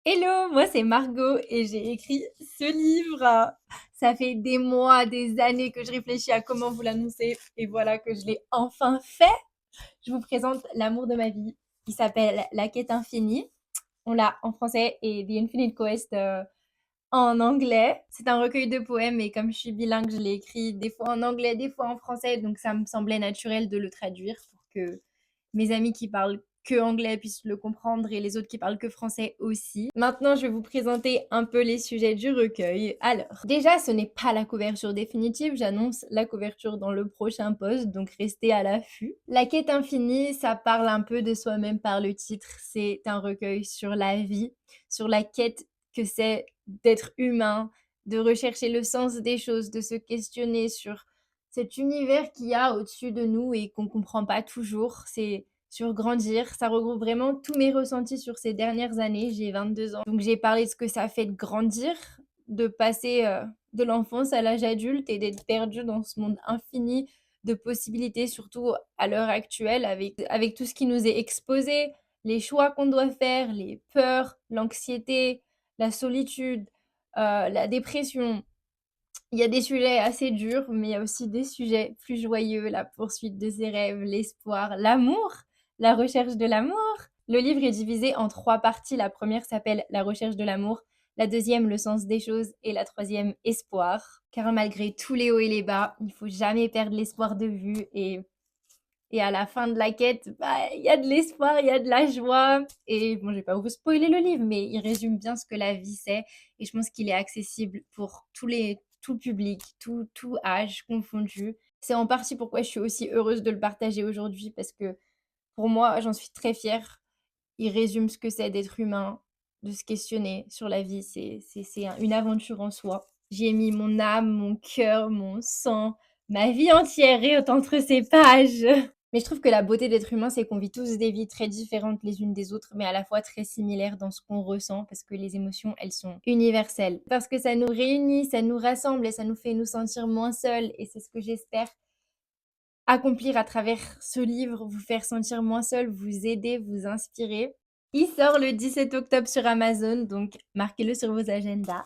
Hello, moi c'est Margot et j'ai écrit ce livre. Ça fait des mois, des années que je réfléchis à comment vous l'annoncer et voilà que je l'ai enfin fait. Je vous présente l'amour de ma vie. Il s'appelle La quête infinie. On l'a en français et The Infinite Quest en anglais. C'est un recueil de poèmes et comme je suis bilingue, je l'ai écrit des fois en anglais, des fois en français, donc ça me semblait naturel de le traduire pour que mes amis qui parlent que anglais puissent le comprendre et les autres qui parlent que français aussi. Maintenant, je vais vous présenter un peu les sujets du recueil. Alors, déjà, ce n'est pas la couverture définitive, j'annonce la couverture dans le prochain post, donc restez à l'affût. La quête infinie, ça parle un peu de soi-même par le titre. C'est un recueil sur la vie, sur la quête que c'est d'être humain, de rechercher le sens des choses, de se questionner sur cet univers qu'il y a au-dessus de nous et qu'on comprend pas toujours. C'est sur grandir. Ça regroupe vraiment tous mes ressentis sur ces dernières années. J'ai 22 ans. Donc j'ai parlé de ce que ça fait de grandir, de passer de l'enfance à l'âge adulte et d'être perdu dans ce monde infini de possibilités, surtout à l'heure actuelle, avec tout ce qui nous est exposé, les choix qu'on doit faire, les peurs, l'anxiété, la solitude, la dépression. Il y a des sujets assez durs, mais il y a aussi des sujets plus joyeux, la poursuite de ses rêves, l'espoir, l'amour, la recherche de l'amour. Le livre est divisé en 3 parties. La première s'appelle La recherche de l'amour, la deuxième Le sens des choses et la troisième Espoir. Car malgré tous les hauts et les bas, il faut jamais perdre l'espoir de vue et à la fin de la quête, bah, il y a de l'espoir, il y a de la joie. Et bon, je vais pas vous spoiler le livre, mais il résume bien ce que la vie c'est. Et je pense qu'il est accessible pour tout public, tout âge confondu. C'est en partie pourquoi je suis aussi heureuse de le partager aujourd'hui, parce que pour moi, j'en suis très fière. Il résume ce que c'est d'être humain, de se questionner sur la vie. C'est une aventure en soi. J'y ai mis mon âme, mon cœur, mon sang, ma vie entière est entre ces pages. Mais je trouve que la beauté d'être humain, c'est qu'on vit tous des vies très différentes les unes des autres, mais à la fois très similaires dans ce qu'on ressent, parce que les émotions, elles sont universelles. Parce que ça nous réunit, ça nous rassemble et ça nous fait nous sentir moins seuls. Et c'est ce que j'espère accomplir à travers ce livre, vous faire sentir moins seul, vous aider, vous inspirer. Il sort le 17 octobre sur Amazon, donc marquez-le sur vos agendas.